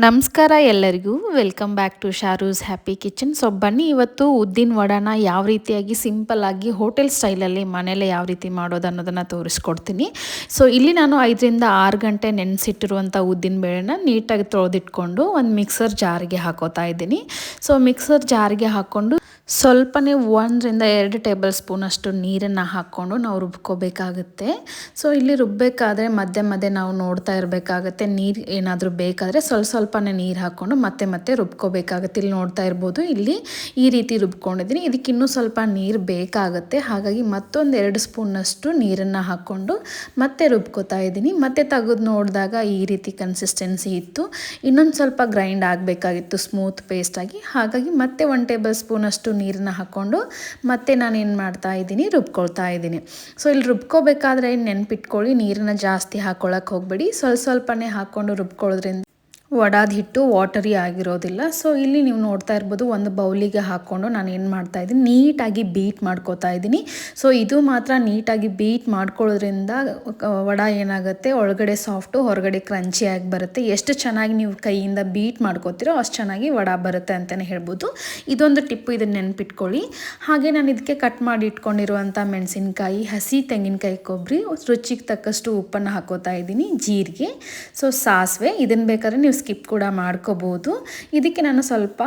ನಮಸ್ಕಾರ ಎಲ್ಲರಿಗೂ welcome back to Sharu's happy kitchen. So ಬನ್ನಿ ಇವತ್ತು ಉದ್ದಿನ ವಡಾನ ಯಾವ ರೀತಿಯಾಗಿ ಸಿಂಪಲ್ಲಾಗಿ ಹೋಟೆಲ್ ಸ್ಟೈಲಲ್ಲಿ ಮನೇಲೆ ಯಾವ ರೀತಿ ಮಾಡೋದು ಅನ್ನೋದನ್ನು ತೋರಿಸ್ಕೊಡ್ತೀನಿ. ಸೊ ಇಲ್ಲಿ ನಾನು 5 ರಿಂದ 6 ಗಂಟೆ ನೆನೆಸಿಟ್ಟಿರುವಂಥ ಉದ್ದಿನ ಬೇಳೆನ ನೀಟಾಗಿ ತೊಳೆದಿಟ್ಕೊಂಡು ಒಂದು ಮಿಕ್ಸರ್ ಜಾರಿಗೆ ಹಾಕೋತಾ ಇದ್ದೀನಿ. ಸೊ ಮಿಕ್ಸರ್ ಜಾರಿಗೆ ಹಾಕ್ಕೊಂಡು ಸ್ವಲ್ಪನೇ 1 ರಿಂದ 2 ಟೇಬಲ್ ಸ್ಪೂನಷ್ಟು ನೀರನ್ನು ಹಾಕ್ಕೊಂಡು ನಾವು ರುಬ್ಕೋಬೇಕಾಗುತ್ತೆ. ಸೊ ಇಲ್ಲಿ ರುಬ್ಬಬೇಕಾದ್ರೆ ಮಧ್ಯೆ ಮಧ್ಯೆ ನಾವು ನೋಡ್ತಾ ಇರಬೇಕಾಗತ್ತೆ. ನೀರು ಏನಾದರೂ ಬೇಕಾದರೆ ಸ್ವಲ್ಪನೇ ನೀರು ಹಾಕ್ಕೊಂಡು ಮತ್ತೆ ರುಬ್ಕೋಬೇಕಾಗುತ್ತೆ. ಇಲ್ಲಿ ನೋಡ್ತಾ ಇರ್ಬೋದು, ಇಲ್ಲಿ ಈ ರೀತಿ ರುಬ್ಕೊಂಡಿದ್ದೀನಿ. ಇದಕ್ಕೆ ಇನ್ನೂ ಸ್ವಲ್ಪ ನೀರು ಬೇಕಾಗುತ್ತೆ. ಹಾಗಾಗಿ ಮತ್ತೊಂದು 2 ಸ್ಪೂನ್ನಷ್ಟು ನೀರನ್ನು ಹಾಕ್ಕೊಂಡು ಮತ್ತೆ ರುಬ್ಕೋತಾ ಇದ್ದೀನಿ. ಮತ್ತೆ ತೆಗೆದು ನೋಡಿದಾಗ ಈ ರೀತಿ ಕನ್ಸಿಸ್ಟೆನ್ಸಿ ಇತ್ತು. ಇನ್ನೊಂದು ಸ್ವಲ್ಪ ಗ್ರೈಂಡ್ ಆಗಬೇಕಾಗಿತ್ತು ಸ್ಮೂತ್ ಪೇಸ್ಟಾಗಿ. ಹಾಗಾಗಿ ಮತ್ತೆ 1 ಟೇಬಲ್ ಸ್ಪೂನಷ್ಟು ನೀರನ್ನ ಹಾಕ್ಕೊಂಡು ಮತ್ತೆ ನಾನೇನು ಮಾಡ್ತಾ ಇದ್ದೀನಿ, ರುಬ್ಕೊಳ್ತಾ ಇದ್ದೀನಿ. ಸೊ ಇಲ್ಲಿ ರುಬ್ಕೋಬೇಕಾದ್ರೆ ನೆನ್ಪಿಟ್ಕೊಳ್ಳಿ, ನೀರನ್ನು ಜಾಸ್ತಿ ಹಾಕ್ಕೊಳ್ಳೋಕೆ ಹೋಗಬೇಡಿ. ಸ್ವಲ್ಪನೇ ಹಾಕ್ಕೊಂಡು ರುಬ್ಕೊಳ್ಳೋದ್ರಿಂದ ವಡಾದ ಹಿಟ್ಟು ವಾಟರಿ ಆಗಿರೋದಿಲ್ಲ. ಸೊ ಇಲ್ಲಿ ನೀವು ನೋಡ್ತಾ ಇರ್ಬೋದು, ಒಂದು ಬೌಲಿಗೆ ಹಾಕ್ಕೊಂಡು ನಾನು ಏನು ಮಾಡ್ತಾ ಇದ್ದೀನಿ, ನೀಟಾಗಿ ಬೀಟ್ ಮಾಡ್ಕೋತಾ ಇದ್ದೀನಿ. ಸೊ ಇದು ಮಾತ್ರ ನೀಟಾಗಿ ಬೀಟ್ ಮಾಡ್ಕೊಳ್ಳೋದ್ರಿಂದ ವಡ ಏನಾಗುತ್ತೆ, ಒಳಗಡೆ ಸಾಫ್ಟು ಹೊರಗಡೆ ಕ್ರಂಚಿಯಾಗಿ ಬರುತ್ತೆ. ಎಷ್ಟು ಚೆನ್ನಾಗಿ ನೀವು ಕೈಯಿಂದ ಬೀಟ್ ಮಾಡ್ಕೋತೀರೋ ಅಷ್ಟು ಚೆನ್ನಾಗಿ ವಡ ಬರುತ್ತೆ ಅಂತಲೇ ಹೇಳ್ಬೋದು. ಇದೊಂದು ಟಿಪ್ಪು, ಇದನ್ನು ನೆನ್ಪಿಟ್ಕೊಳ್ಳಿ. ಹಾಗೆ ನಾನು ಇದಕ್ಕೆ ಕಟ್ ಮಾಡಿ ಇಟ್ಕೊಂಡಿರುವಂಥ ಮೆಣಸಿನ್ಕಾಯಿ, ಹಸಿ ತೆಂಗಿನಕಾಯಿ, ಕೊಬ್ಬರಿ, ರುಚಿಗೆ ತಕ್ಕಷ್ಟು ಉಪ್ಪನ್ನು ಹಾಕೋತಾ ಇದ್ದೀನಿ, ಜೀರಿಗೆ, ಸೊ ಸಾಸಿವೆ, ಇದನ್ನು ಬೇಕಾದ್ರೆ ನೀವು ಸ್ಕಿಪ್ ಕೂಡ ಮಾಡ್ಕೋಬೋದು. ಇದಕ್ಕೆ ನಾನು ಸ್ವಲ್ಪ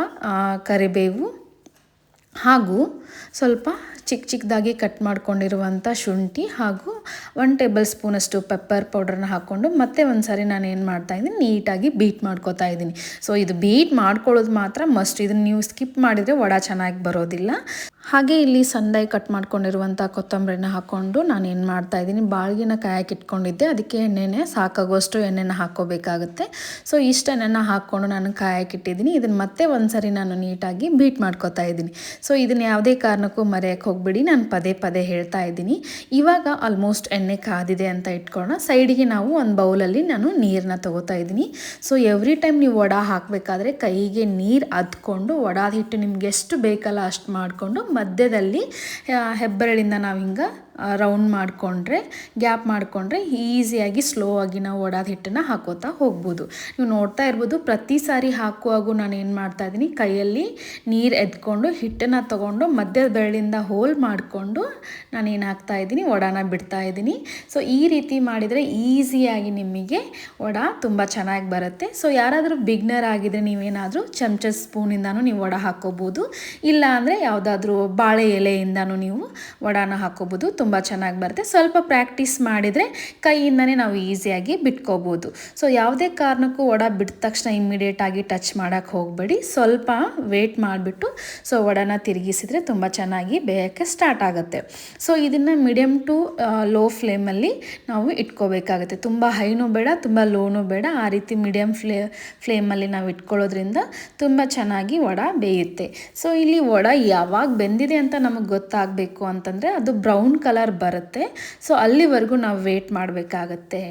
ಕರಿಬೇವು ಹಾಗೂ ಸ್ವಲ್ಪ ಚಿಕ್ಕದಾಗಿ ಕಟ್ ಮಾಡ್ಕೊಂಡಿರುವಂಥ ಶುಂಠಿ ಹಾಗೂ 1 ಟೇಬಲ್ ಸ್ಪೂನಷ್ಟು ಪೆಪ್ಪರ್ ಪೌಡ್ರನ್ನ ಹಾಕ್ಕೊಂಡು ಮತ್ತೆ ಒಂದು ಸಾರಿ ನಾನು ಏನು ಮಾಡ್ತಾಯಿದ್ದೀನಿ, ನೀಟಾಗಿ ಬೀಟ್ ಮಾಡ್ಕೋತಾ ಇದ್ದೀನಿ. ಸೊ ಇದು ಬೀಟ್ ಮಾಡ್ಕೊಳ್ಳೋದು ಮಾತ್ರ ಮಸ್ಟ್. ಇದನ್ನು ನೀವು ಸ್ಕಿಪ್ ಮಾಡಿದರೆ ವಡ ಚೆನ್ನಾಗಿ ಬರೋದಿಲ್ಲ. ಹಾಗೆ ಇಲ್ಲಿ ಸಣ್ಣದಾಗಿ ಕಟ್ ಮಾಡ್ಕೊಂಡಿರುವಂಥ ಕೊತ್ತಂಬರಿನ ಹಾಕ್ಕೊಂಡು ನಾನು ಏನು ಮಾಡ್ತಾಯಿದ್ದೀನಿ, ಬಾಳ್ಗಿನ ಕಾಯಕ್ಕೆ ಇಟ್ಕೊಂಡಿದ್ದೆ, ಅದಕ್ಕೆ ಎಣ್ಣೆನೇ ಸಾಕಾಗುವಷ್ಟು ಎಣ್ಣೆನ ಹಾಕ್ಕೋಬೇಕಾಗುತ್ತೆ. ಸೊ ಇಷ್ಟು ಎಣ್ಣೆನ ಹಾಕ್ಕೊಂಡು ನಾನು ಕಾಯಕ್ಕೆ ಇಟ್ಟಿದ್ದೀನಿ. ಇದನ್ನು ಮತ್ತೆ ಒಂದು ಸಾರಿ ನಾನು ನೀಟಾಗಿ ಬೀಟ್ ಮಾಡ್ಕೋತಾ ಇದ್ದೀನಿ. ಸೊ ಇದನ್ನು ಯಾವುದೇ ಕಾರಣಕ್ಕೂ ಮರೆಯೋಕ್ಕೆ ಹೋಗ್ಬಿಡಿ, ನಾನು ಪದೇ ಹೇಳ್ತಾ ಇದ್ದೀನಿ. ಇವಾಗ ಆಲ್ಮೋಸ್ಟ್ ಎಣ್ಣೆ ಕಾದಿದೆ ಅಂತ ಇಟ್ಕೊಳ್ಳೋಣ. ಸೈಡಿಗೆ ನಾವು ಒಂದು ಬೌಲಲ್ಲಿ ನಾನು ನೀರನ್ನ ತೊಗೋತಾ ಇದ್ದೀನಿ. ಸೊ ಎವ್ರಿ ಟೈಮ್ ನೀವು ವಡ ಹಾಕಬೇಕಾದ್ರೆ ಕೈಗೆ ನೀರು ಅದ್ಕೊಂಡು ವಡಾದ ಹಿಟ್ಟು ನಿಮ್ಗೆ ಎಷ್ಟು ಬೇಕಲ್ಲ ಅಷ್ಟು ಮಾಡಿಕೊಂಡು ಮಧ್ಯದಲ್ಲಿ ಹೆಬ್ಬೆರಳಿಂದ ನಾವು ಹಿಂಗೆ ರೌಂಡ್ ಮಾಡಿಕೊಂಡ್ರೆ, ಗ್ಯಾಪ್ ಮಾಡಿಕೊಂಡ್ರೆ ಈಸಿಯಾಗಿ ಸ್ಲೋ ಆಗಿ ನಾವು ವಡಾದ ಹಿಟ್ಟನ್ನು ಹಾಕೋತಾ ಹೋಗ್ಬೋದು. ನೀವು ನೋಡ್ತಾ ಇರ್ಬೋದು, ಪ್ರತಿ ಸಾರಿ ಹಾಕುವಾಗೂ ನಾನು ಏನು ಮಾಡ್ತಾ ಇದ್ದೀನಿ, ಕೈಯಲ್ಲಿ ನೀರು ಎದ್ಕೊಂಡು ಹಿಟ್ಟನ್ನು ತೊಗೊಂಡು ಮಧ್ಯದ ಬೆರಳಿಂದ ಹೋಲ್ ಮಾಡಿಕೊಂಡು ನಾನು ಏನು ಹಾಕ್ತಾ ಇದ್ದೀನಿ, ವಡಾನ ಬಿಡ್ತಾ ಇದ್ದೀನಿ. ಸೊ ಈ ರೀತಿ ಮಾಡಿದರೆ ಈಸಿಯಾಗಿ ನಿಮಗೆ ವಡ ತುಂಬ ಚೆನ್ನಾಗಿ ಬರುತ್ತೆ. ಸೊ ಯಾರಾದರೂ ಬಿಗ್ನರ್ ಆಗಿದ್ರೆ ನೀವೇನಾದರೂ ಚಮಚದ ಸ್ಪೂನಿಂದನೂ ನೀವು ವಡ ಹಾಕ್ಕೋಬೋದು. ಇಲ್ಲ ಅಂದರೆ ಯಾವುದಾದ್ರೂ ಬಾಳೆ ಎಲೆಯಿಂದನೂ ನೀವು ವಡಾನ ಹಾಕ್ಕೋಬೋದು, ತುಂಬ ಚೆನ್ನಾಗಿ ಬರುತ್ತೆ. ಸ್ವಲ್ಪ ಪ್ರಾಕ್ಟೀಸ್ ಮಾಡಿದರೆ ಕೈಯಿಂದನೇ ನಾವು ಈಸಿಯಾಗಿ ಬಿಟ್ಕೋಬೋದು. ಸೊ ಯಾವುದೇ ಕಾರಣಕ್ಕೂ ವಡ ಬಿಟ್ಟ ತಕ್ಷಣ ಇಮ್ಮಿಡಿಯೇಟಾಗಿ ಟಚ್ ಮಾಡೋಕ್ಕೆ ಹೋಗಬೇಡಿ. ಸ್ವಲ್ಪ ವೇಟ್ ಮಾಡಿಬಿಟ್ಟು ಸೊ ವಡನ ತಿರುಗಿಸಿದರೆ ತುಂಬ ಚೆನ್ನಾಗಿ ಬೇಯೋಕ್ಕೆ ಸ್ಟಾರ್ಟ್ ಆಗುತ್ತೆ. ಸೊ ಇದನ್ನು ಮೀಡಿಯಮ್ ಟು ಲೋ ಫ್ಲೇಮಲ್ಲಿ ನಾವು ಇಟ್ಕೋಬೇಕಾಗುತ್ತೆ. ತುಂಬ ಹೈನೂ ಬೇಡ, ತುಂಬ ಲೋನೂ ಬೇಡ, ಆ ರೀತಿ ಮೀಡಿಯಮ್ ಫ್ಲೇಮಲ್ಲಿ ನಾವು ಇಟ್ಕೊಳ್ಳೋದ್ರಿಂದ ತುಂಬ ಚೆನ್ನಾಗಿ ವಡ ಬೇಯುತ್ತೆ. ಸೊ ಇಲ್ಲಿ ವಡ ಯಾವಾಗ ಬೆಂದಿದೆ ಅಂತ ನಮಗೆ ಗೊತ್ತಾಗಬೇಕು ಅಂತಂದರೆ ಅದು ಬ್ರೌನ್ ಕಲರ್ ಬರುತ್ತೆ. ಸೊ ಅಲ್ಲಿವರೆಗೂ ನಾವು ವೇಟ್ ಮಾಡಬೇಕಾಗತ್ತೆ.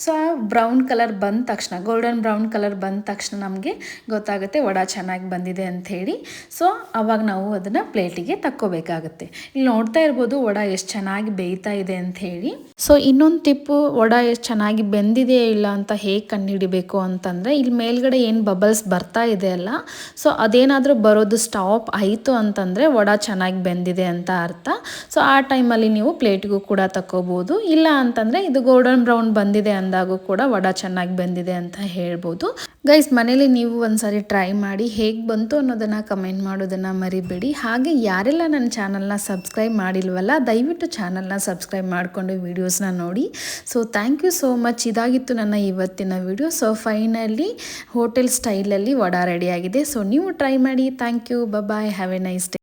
ಸೊ ಆ ಬ್ರೌನ್ ಕಲರ್ ಬಂದ ತಕ್ಷಣ, ಗೋಲ್ಡನ್ ಬ್ರೌನ್ ಕಲರ್ ಬಂದ ತಕ್ಷಣ ನಮಗೆ ಗೊತ್ತಾಗುತ್ತೆ ವಡ ಚೆನ್ನಾಗಿ ಬಂದಿದೆ ಅಂಥೇಳಿ. ಸೊ ಆವಾಗ ನಾವು ಅದನ್ನು ಪ್ಲೇಟಿಗೆ ತಕ್ಕೋಬೇಕಾಗತ್ತೆ. ಇಲ್ಲಿ ನೋಡ್ತಾ ಇರ್ಬೋದು ವಡ ಎಷ್ಟು ಚೆನ್ನಾಗಿ ಬೇಯ್ತಾ ಇದೆ ಅಂಥೇಳಿ. ಸೊ ಇನ್ನೊಂದು ಟಿಪ್ಪು, ವಡ ಎಷ್ಟು ಚೆನ್ನಾಗಿ ಬೆಂದಿದೆಯೇ ಇಲ್ಲ ಅಂತ ಹೇಗೆ ಕಂಡುಹಿಡಿಬೇಕು ಅಂತಂದರೆ, ಇಲ್ಲಿ ಮೇಲ್ಗಡೆ ಏನು ಬಬಲ್ಸ್ ಬರ್ತಾ ಇದೆ ಅಲ್ಲ, ಸೊ ಅದೇನಾದರೂ ಬರೋದು ಸ್ಟಾಪ್ ಆಯಿತು ಅಂತಂದರೆ ವಡ ಚೆನ್ನಾಗಿ ಬೆಂದಿದೆ ಅಂತ ಅರ್ಥ. ಸೊ ಆ ಟೈಮಲ್ಲಿ ನೀವು ಪ್ಲೇಟ್ಗೂ ಕೂಡ ತಗೋಬೋದು. ಇಲ್ಲ ಅಂತಂದರೆ ಇದು ಗೋಲ್ಡನ್ ಬ್ರೌನ್ ಬಂದಿದೆ ಅಂದಾಗೂ ಕೂಡ ವಡ ಚೆನ್ನಾಗಿ ಬೆಂದಿದೆ ಅಂತ ಹೇಳ್ಬೋದು. ಗೈಸ್, ಮನೇಲಿ ನೀವು ಒಂದ್ಸಾರಿ ಟ್ರೈ ಮಾಡಿ ಹೇಗೆ ಬಂತು ಅನ್ನೋದನ್ನು ಕಮೆಂಟ್ ಮಾಡೋದನ್ನು ಮರಿಬೇಡಿ. ಹಾಗೆ ಯಾರೆಲ್ಲ ನನ್ನ ಚಾನಲ್ನ ಸಬ್ಸ್ಕ್ರೈಬ್ ಮಾಡಿಲ್ವಲ್ಲ, ದಯವಿಟ್ಟು ಚಾನಲ್ನ ಸಬ್ಸ್ಕ್ರೈಬ್ ಮಾಡಿಕೊಂಡು ವೀಡಿಯೋಸ್ನ ನೋಡಿ. So thank you so much. ಇದಾಗಿತ್ತು ನನ್ನ ಇವತ್ತಿನ ವಿಡಿಯೋ. ಸೊ ಫೈನಲಿ ಹೋಟೆಲ್ ಸ್ಟೈಲಲ್ಲಿ ವಡ ರೆಡಿಯಾಗಿದೆ. ಸೊ ನೀವು ಟ್ರೈ ಮಾಡಿ. Thank you. Bye. Have a nice day.